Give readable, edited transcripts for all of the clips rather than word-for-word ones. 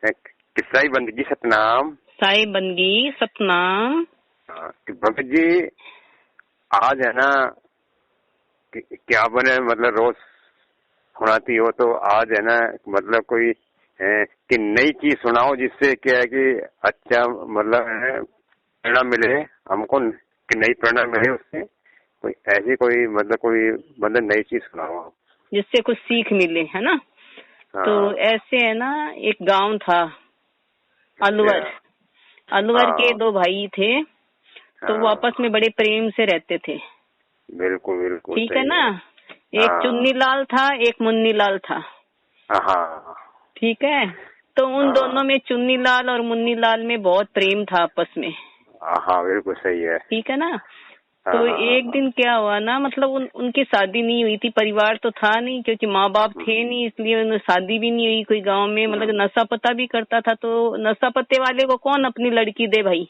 किस्साई बंदगी सतनाम। साई बंदगी सतनाम। भगत जी आज है ना क्या बने, मतलब रोज सुनाती हो तो आज है ना, मतलब कोई कि नई चीज सुनाओ जिससे क्या है कि अच्छा मतलब प्रेरणा मिले हमको, कि नई प्रेरणा मिले उससे। कोई ऐसी कोई मतलब नई चीज सुनाओ जिससे कुछ सीख मिले, है ना। हाँ। तो ऐसे है ना, एक गांव था अलवर। अलवर के दो भाई थे, तो वो आपस में बड़े प्रेम से रहते थे। बिल्कुल बिल्कुल ठीक है ना। एक चुन्नी लाल था, एक मुन्नी लाल था। हाँ ठीक है। तो उन दोनों में चुन्नी लाल और मुन्नी लाल में बहुत प्रेम था आपस में। हाँ बिल्कुल सही है। ठीक है ना। तो एक दिन क्या हुआ ना, मतलब उनकी शादी नहीं हुई थी, परिवार तो था नहीं क्योंकि माँ बाप थे नहीं, इसलिए उन्हें शादी भी नहीं हुई। कोई गांव में मतलब नशा पता भी करता था, तो नशा पत्ते वाले को कौन अपनी लड़की दे भाई,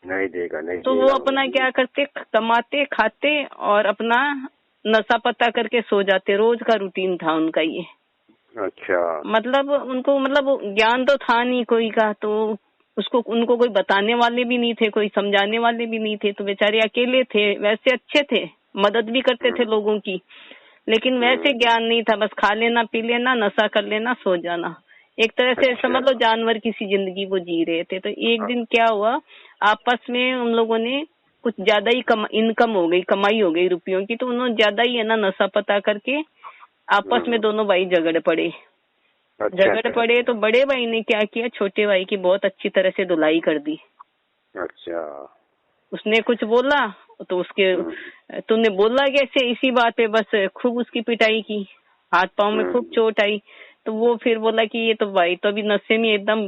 नहीं देगा नहीं तो देगा। वो अपना क्या करते, कमाते खाते और अपना नशा पता करके सो जाते। रोज का रूटीन था उनका ये। अच्छा। मतलब उनको मतलब ज्ञान तो था नहीं कोई का, तो उनको कोई बताने वाले भी नहीं थे, कोई समझाने वाले भी नहीं थे, तो बेचारे अकेले थे। वैसे अच्छे थे, मदद भी करते थे लोगों की, लेकिन वैसे ज्ञान नहीं था। बस खा लेना, पी लेना, नशा कर लेना, सो जाना। एक तरह से समझ लो जानवर की सी जिंदगी वो जी रहे थे। तो एक दिन क्या हुआ, आपस में उन लोगों ने कुछ ज्यादा ही इनकम हो गई, कमाई हो गई रुपयों की, तो उन्होंने ज्यादा ही है ना नशा पता करके आपस में दोनों भाई झगड़ पड़े। झगड़ पड़े तो बड़े भाई ने क्या किया, छोटे भाई की बहुत अच्छी तरह से धुलाई कर दी। अच्छा। उसने कुछ बोला तो उसके तूने बोला कैसे, इसी बात पे बस खूब उसकी पिटाई की, हाथ पांव में खूब चोट आई। तो वो फिर बोला कि ये तो भाई तो अभी नशे में, एकदम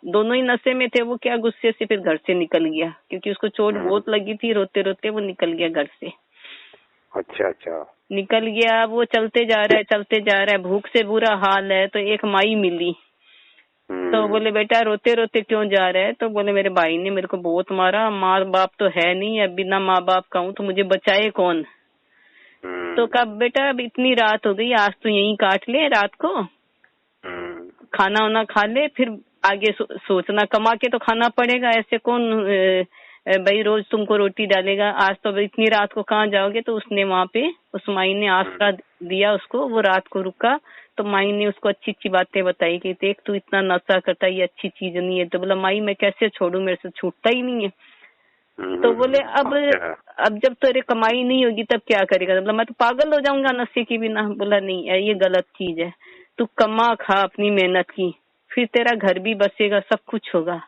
दोनों ही नशे में थे। वो क्या गुस्से से फिर घर से निकल गया, क्योंकि उसको चोट बहुत लगी थी। रोते रोते वो निकल गया घर से। अच्छा अच्छा। निकल गया। वो चलते जा रहा है, भूख से बुरा हाल है। तो एक माई मिली, तो बोले बेटा रोते रोते क्यों जा रहा है, तो बोले मेरे भाई ने मेरे को बहुत मारा, माँ बाप तो है नहीं, अब बिना माँ बाप का हूँ, तो मुझे बचाए कौन। तो कब बेटा अब इतनी रात हो गई, आज तो यहीं काट ले रात को, खाना वाना खा ले, फिर आगे सोचना, कमा के तो खाना पड़ेगा, ऐसे कौन भाई रोज तुमको रोटी डालेगा, आज तो इतनी रात को कहाँ जाओगे। तो उसने वहाँ पे उस माई ने आसरा दिया उसको, वो रात को रुका। तो माई ने उसको अच्छी अच्छी बातें बताई कि देख तू इतना नशा करता है, ये अच्छी चीज नहीं है। तो बोला माई मैं कैसे छोड़ू, मेरे से छूटता ही नहीं है। तो बोले अब जब तेरे कमाई नहीं होगी तब क्या करेगा। मतलब मैं तो पागल हो जाऊंगा नशे की बिना। बोला नहीं ये गलत चीज है, तू कमा खा अपनी मेहनत की, फिर तेरा घर भी बसेगा, सब कुछ होगा।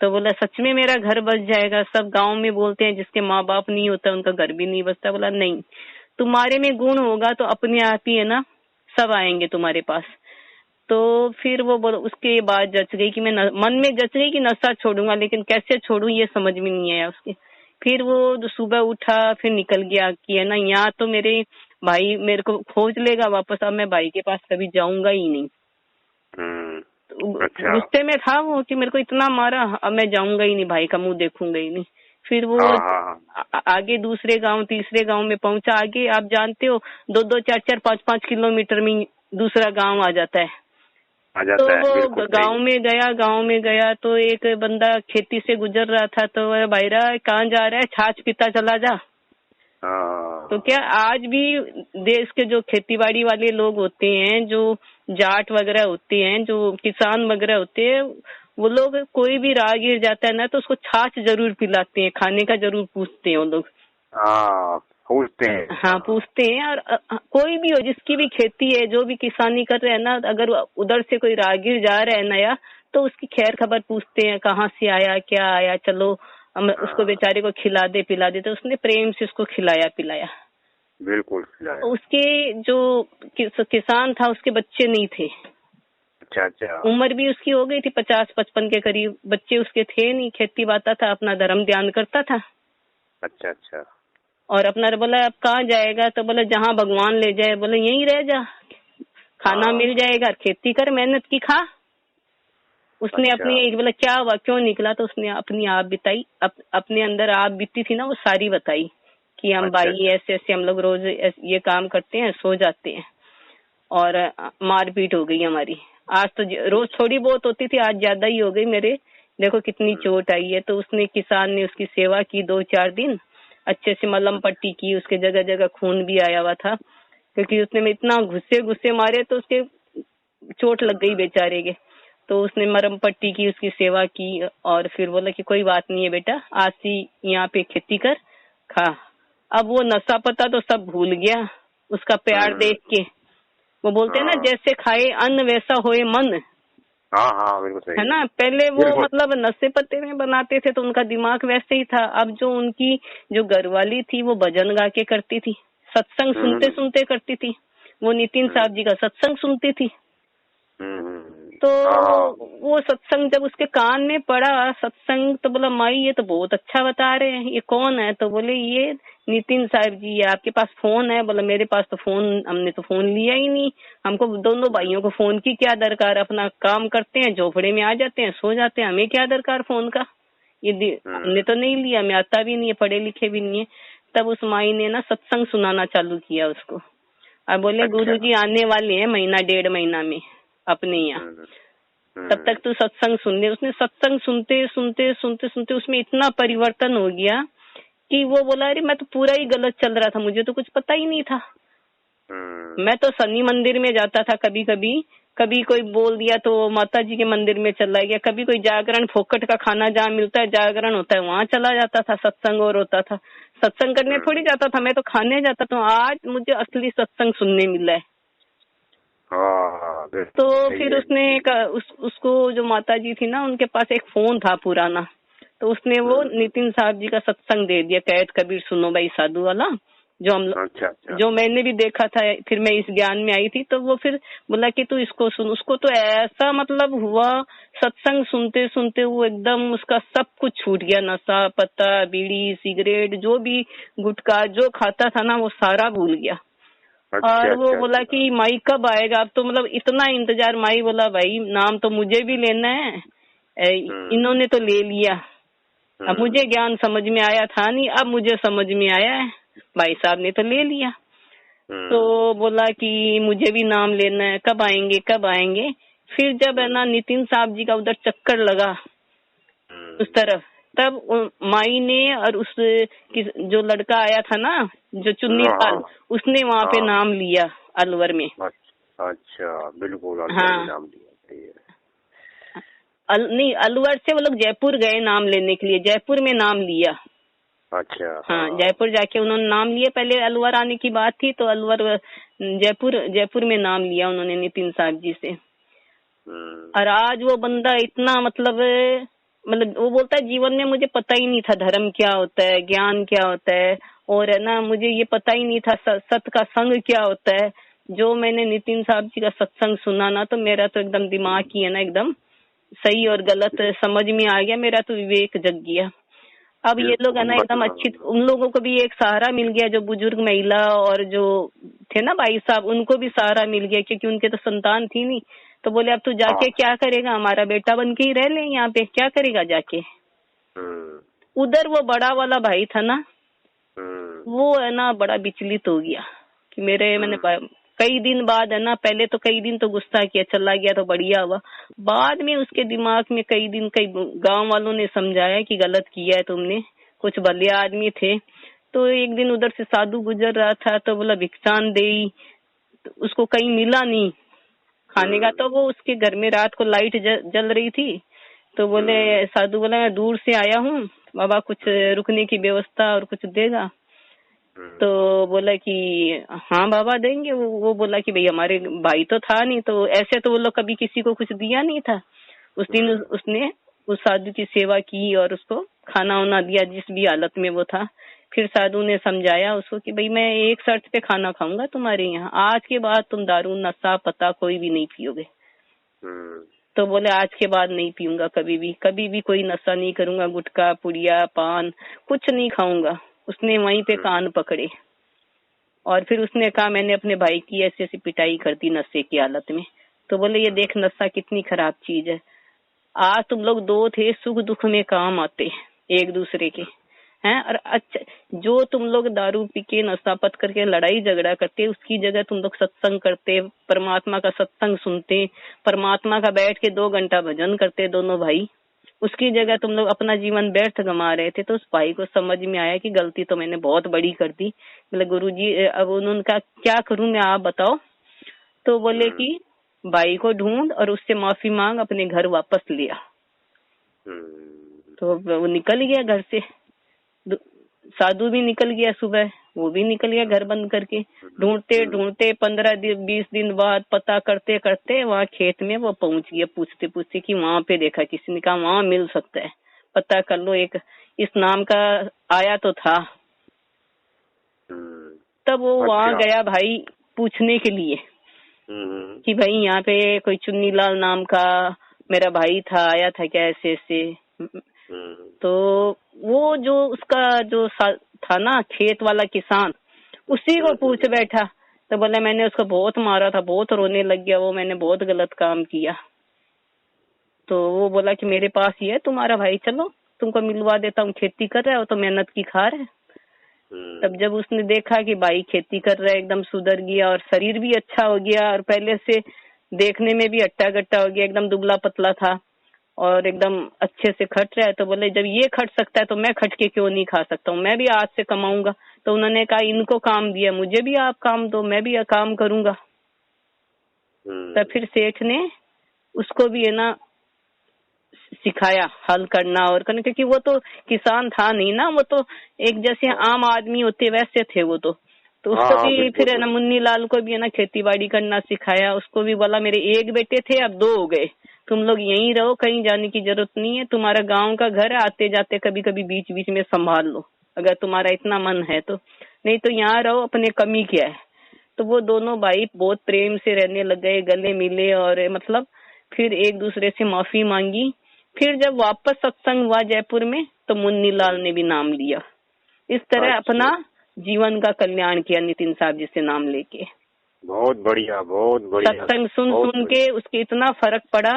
तो बोला सच में मेरा घर बस जाएगा। सब गांव में बोलते हैं जिसके माँ बाप नहीं होता उनका घर भी नहीं बसता। बोला नहीं, तुम्हारे में गुण होगा तो अपने आप ही है ना सब आएंगे तुम्हारे पास। तो फिर वो बोलो, उसके बाद जच गई कि मैं मन में जच गई कि नशा छोड़ूंगा, लेकिन कैसे छोड़ूं ये समझ में नहीं आया उसके। फिर वो सुबह उठा, फिर निकल गया कि है ना यहाँ तो मेरे भाई मेरे को खोज लेगा वापस, अब मैं भाई के पास कभी जाऊंगा ही नहीं। गुस्से में था वो कि मेरे को इतना मारा, अब मैं जाऊंगा ही नहीं, भाई का मुंह देखूंगा ही नहीं। फिर वो आगे दूसरे गांव तीसरे गांव में पहुंचा। आगे आप जानते हो 2-2 4-4 5-5 किलोमीटर में दूसरा गांव आ जाता है। तो वो गांव में गया तो एक बंदा खेती से गुजर रहा था। तो भाईरा कहाँ जा रहा है, छाछ पीता चला जा। तो क्या आज भी देश के जो खेतीबाड़ी वाले लोग होते हैं, जो जाट वगैरह होते हैं, जो किसान वगैरह होते हैं, वो लोग कोई भी राहगीर जाता है ना तो उसको छाछ जरूर पिलाते हैं, खाने का जरूर पूछते हैं वो लोग। पूछते हैं। हाँ पूछते हैं। और कोई भी हो, जिसकी भी खेती है, जो भी किसानी कर रहे हैं ना, अगर उधर से कोई राहगीर जा रहा है नया तो उसकी खैर खबर पूछते हैं, कहाँ से आया, क्या आया, चलो उसको बेचारे को खिला दे पिला दे। तो उसने प्रेम से उसको खिलाया पिलाया। बिल्कुल खिलाया। उसके जो किसान था उसके बच्चे नहीं थे। अच्छा। उम्र भी उसकी हो गई थी 50-55 के करीब। बच्चे उसके थे नहीं, खेती बाता था, अपना धर्म ध्यान करता था। अच्छा। और अपना बोला अब कहाँ जाएगा, तो बोला जहाँ भगवान ले जाए। बोला यहीं रह जा, खाना मिल जाएगा, खेती कर, मेहनत की खा। उसने अपनी बोला क्या हुआ, क्यों निकला, तो उसने अपनी आप बिताई, अपने अंदर आप बीती थी ना वो सारी बताई कि हम भाई ऐसे ऐसे हम लोग रोज ये काम करते हैं, सो जाते हैं और मारपीट हो गई हमारी। आज तो रोज थोड़ी बहुत होती थी, आज ज्यादा ही हो गई मेरे। देखो कितनी चोट आई है। तो उसने किसान ने उसकी सेवा की 2-4 दिन, अच्छे से मलहम पट्टी की, उसके जगह जगह खून भी आया हुआ था, क्योंकि उसने में इतना गुस्से मारे तो उसके चोट लग गई बेचारे के। तो उसने मरहम पट्टी की, उसकी सेवा की, और फिर बोला कि कोई बात नहीं है बेटा, आज से यहाँ पे खेती कर, खा। अब वो नशा पता तो सब भूल गया उसका प्यार देख के। वो बोलते हैं ना, जैसे खाए अन्न वैसा होए मन। हाँ बिल्कुल सही है ना। पहले वो मतलब नशे पत्ते में बनाते थे तो उनका दिमाग वैसे ही था। अब जो उनकी जो घरवाली थी वो भजन गा के करती थी, सत्संग सुनते सुनते करती थी। वो नितिन साहब जी का सत्संग सुनती थी। तो वो सत्संग जब उसके कान में पड़ा सत्संग, तो बोला माई ये तो बहुत अच्छा बता रहे हैं, ये कौन है? तो बोले ये नितिन साहब जी है। आपके पास फोन है? बोला मेरे पास तो फोन, हमने तो फोन लिया ही नहीं, हमको दोनों भाइयों को फोन की क्या दरकार, अपना काम करते हैं, झोपड़े में आ जाते हैं, सो जाते हैं, हमें क्या दरकार फोन का, ये हमने तो नहीं लिया, हमें आता भी नहीं है, पढ़े लिखे भी नहीं है। तब उस माई ने ना सत्संग सुनाना चालू किया उसको। अब बोले गुरुजी आने वाले हैं महीना 1.5 महीना में अपने यहाँ, तब तक तू सत्संग सुन ले। उसने सत्संग सुनते सुनते सुनते सुनते उसमें इतना परिवर्तन हो गया कि वो बोला अरे मैं तो पूरा ही गलत चल रहा था, मुझे तो कुछ पता ही नहीं था। मैं तो शनि मंदिर में जाता था कभी कभी, कभी कोई बोल दिया तो माता जी के मंदिर में चला गया, कभी कोई जागरण फोकट का खाना जहाँ मिलता है जागरण होता है वहाँ चला जाता था, सत्संग और होता था। सत्संग करने थोड़ी जाता था, मैं तो खाने जाता था। आज मुझे असली सत्संग सुनने मिला है। तो फिर उसने उसको जो माता जी थी ना, उनके पास एक फोन था पुराना, तो उसने वो नितिन साहब जी का सत्संग दे दिया, कैद कबीर सुनो भाई साधु वाला, जो हम जो मैंने भी देखा था। फिर मैं इस ज्ञान में आई थी, तो वो फिर बोला कि तू इसको सुन। उसको तो ऐसा मतलब हुआ, सत्संग सुनते सुनते वो एकदम उसका सब कुछ छूट गया, नशा पत्ता बीड़ी सिगरेट जो भी गुटखा जो खाता था ना वो सारा भूल गया। और वो बोला कि माई कब आएगा? अब तो मतलब इतना इंतजार। माई बोला भाई नाम तो मुझे भी लेना है, इन्होंने तो ले लिया, अब मुझे ज्ञान समझ में आया था नहीं, अब मुझे समझ में आया है, भाई साहब ने तो ले लिया। तो बोला कि मुझे भी नाम लेना है, कब आएंगे कब आएंगे? फिर जब है ना नितिन साहब जी का उधर चक्कर लगा उस तरफ, तब माई ने और उस जो लड़का आया था ना जो चुन्नी लाल, उसने वहाँ पे नाम लिया अलवर में। अच्छा बिल्कुल। हाँ नाम लिया नहीं, अलवर से वो लोग जयपुर गए नाम लेने के लिए, जयपुर में नाम लिया। अच्छा हाँ जयपुर जाके उन्होंने नाम लिया, पहले अलवर आने की बात थी तो अलवर जयपुर में नाम लिया उन्होंने नितिन साहब जी से। और आज वो बंदा इतना मतलब वो बोलता है जीवन में मुझे पता ही नहीं था धर्म क्या होता है, ज्ञान क्या होता है, और है ना मुझे ये पता ही नहीं था सत्य का संग क्या होता है। जो मैंने नितिन साहब जी का सत्संग सुना ना, तो मेरा तो एकदम दिमाग ही है ना एकदम सही और गलत समझ में आ गया, मेरा तो विवेक जग गया। अब ये लोग है ना एकदम अच्छी, उन लोगों को भी एक सहारा मिल गया, जो बुजुर्ग महिला और जो थे ना भाई साहब, उनको भी सहारा मिल गया, क्योंकि उनके तो संतान थी नहीं। तो बोले अब तू जाके क्या करेगा, हमारा बेटा बन के ही रह ले, यहाँ पे क्या करेगा जाके। उधर वो बड़ा वाला भाई था ना, वो है ना बड़ा विचलित हो गया कि मैंने कई दिन बाद है ना, पहले तो कई दिन तो गुस्सा किया, चला गया तो बढ़िया हुआ, बाद में उसके दिमाग में कई गांव वालों ने समझाया कि गलत किया है तुमने, कुछ भले आदमी थे। तो एक दिन उधर से साधु गुजर रहा था, तो बोला भिक्षान दे, तो उसको कहीं मिला नहीं खाने का, तो वो उसके घर में रात को लाइट जल रही थी, तो बोले साधु बोला मैं दूर से आया हूँ बाबा, कुछ रुकने की व्यवस्था और कुछ देगा? तो बोला कि हाँ बाबा देंगे। वो बोला कि भाई हमारे भाई तो था नहीं, तो ऐसे तो वो लोग कभी किसी को कुछ दिया नहीं था। उस दिन उसने उस साधु की सेवा की और उसको खाना वाना दिया जिस भी हालत में वो था। फिर साधु ने समझाया उसको कि भाई मैं एक शर्त पे खाना खाऊंगा तुम्हारे यहाँ, आज के बाद तुम दारू नशा पता कोई भी नहीं पियोगे। तो बोले आज के बाद नहीं पीऊंगा, कभी भी कोई नशा नहीं करूंगा, गुटखा पुड़िया पान कुछ नहीं खाऊंगा। उसने वहीं पे कान पकड़े और फिर उसने कहा मैंने अपने भाई की ऐसी ऐसी पिटाई कर दी नशे की हालत में। तो बोले ये देख नशा कितनी खराब चीज है, आज तुम लोग दो थे सुख दुख में काम आते एक दूसरे के, हैं। और अच्छा, जो तुम लोग दारू पी के नशापत करके लड़ाई झगड़ा करते, उसकी जगह तुम लोग सत्संग करते, परमात्मा का सत्संग सुनते, परमात्मा का बैठ के 2 घंटा भजन करते दोनों भाई, उसकी जगह तुम लोग अपना जीवन व्यर्थ गंवा रहे थे। तो उस भाई को समझ में आया कि गलती तो मैंने बहुत बड़ी कर दी। बोले गुरुजी अब उनका क्या करूं मैं, आप बताओ। तो बोले कि भाई को ढूंढ और उससे माफी मांग, अपने घर वापस लिया। तो वो निकल गया घर से, साधु भी निकल गया, सुबह वो भी निकल गया घर बंद करके। ढूंढते ढूंढते 15-20 दिन बाद पता करते करते वहाँ खेत में वो पहुंच गया, पूछते पूछते कि वहाँ पे देखा, किसी ने कहा वहाँ मिल सकता है, पता कर लो, एक इस नाम का आया तो था। तब वो वहाँ गया भाई पूछने के लिए कि भाई यहाँ पे कोई चुन्नी लाल नाम का मेरा भाई था, आया था क्या ऐसे ऐसे। तो वो जो उसका जो था ना खेत वाला किसान, उसी को पूछ बैठा। तो बोले मैंने उसको बहुत मारा था, बहुत रोने लग गया वो, मैंने बहुत गलत काम किया। तो वो बोला कि मेरे पास ही है तुम्हारा भाई, चलो तुमको मिलवा देता हूँ, खेती कर रहा है वो तो, मेहनत की खा रहा है। तब जब उसने देखा कि भाई खेती कर रहा है, एकदम सुधर गया और शरीर भी अच्छा हो गया और पहले से देखने में भी हट्टा गट्टा हो गया, एकदम दुबला पतला था और एकदम अच्छे से खट रहा है। तो बोले जब ये खट सकता है तो मैं खट के क्यों नहीं खा सकता हूँ, मैं भी आज से कमाऊंगा। तो उन्होंने कहा इनको काम दिया, मुझे भी आप काम दो, मैं भी काम करूंगा। तब फिर सेठ ने उसको भी है ना सिखाया हल करना और करना, क्योंकि वो तो किसान था नहीं ना, वो तो एक जैसे आम आदमी होते वैसे थे वो तो उसको भी फिर है ना मुन्नी लाल को भी है ना खेती बाड़ी करना सिखाया। उसको भी बोला मेरे एक बेटे थे अब 2 हो गए, तुम लोग यहीं रहो, कहीं जाने की जरूरत नहीं है, तुम्हारा गांव का घर है, आते जाते कभी कभी बीच बीच में संभाल लो अगर तुम्हारा इतना मन है तो, नहीं तो यहाँ रहो, अपने कमी क्या है। तो वो दोनों भाई बहुत प्रेम से रहने लग गए, गले मिले और मतलब फिर एक दूसरे से माफी मांगी। फिर जब वापस सत्संग हुआ जयपुर में तो मुन्नी लाल ने भी नाम लिया। इस तरह अपना जीवन का कल्याण किया नितिन साहब जी से नाम लेके। बहुत बढ़िया, बहुत बढ़िया। सत्संग सुन के उसके इतना फर्क पड़ा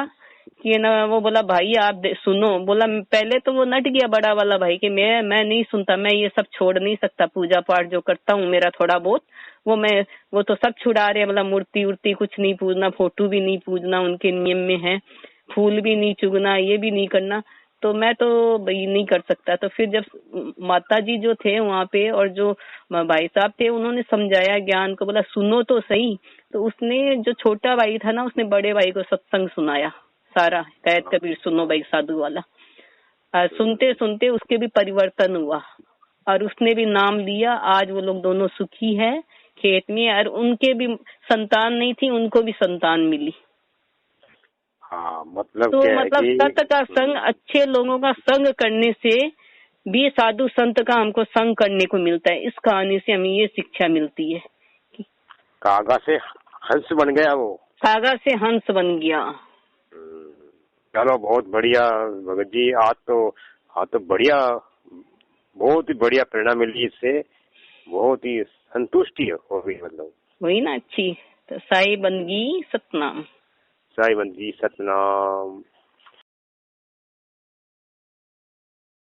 कि ना, वो बोला भाई आप सुनो। बोला पहले तो वो नट गया बड़ा वाला भाई कि मैं नहीं सुनता, मैं ये सब छोड़ नहीं सकता, पूजा पाठ जो करता हूँ मेरा थोड़ा बहुत वो तो सब छुड़ा रहे, मतलब मूर्ति उर्ति कुछ नहीं पूजना, फोटो भी नहीं पूजना, उनके नियम में है, फूल भी नहीं चुगना, ये भी नहीं करना, तो मैं तो भाई नहीं कर सकता। तो फिर जब माता जी जो थे वहाँ पे और जो भाई साहब थे उन्होंने समझाया ज्ञान को, बोला सुनो तो सही। तो उसने जो छोटा भाई था ना, उसने बड़े भाई को सत्संग सुनाया सारा, कैद कबीर सुनो भाई साधु वाला। सुनते सुनते उसके भी परिवर्तन हुआ और उसने भी नाम लिया। आज वो लोग दोनों सुखी है खेत में, और उनके भी संतान नहीं थी, उनको भी संतान मिली। मतलब तो मतलब सत्य का संग, अच्छे लोगों का संग करने से भी साधु संत का हमको संग करने को मिलता है। इस कहानी से हमें ये शिक्षा मिलती है। कागा से हंस बन गया, वो कागा से हंस बन गया। चलो बहुत बढ़िया भगत जी, आज तो बढ़िया, बहुत ही बढ़िया प्रेरणा मिली इससे, बहुत ही संतुष्टि हो गई, मतलब वही ना अच्छी। तो साई बंदगी सतनाम, साई बंदगी सतनाम।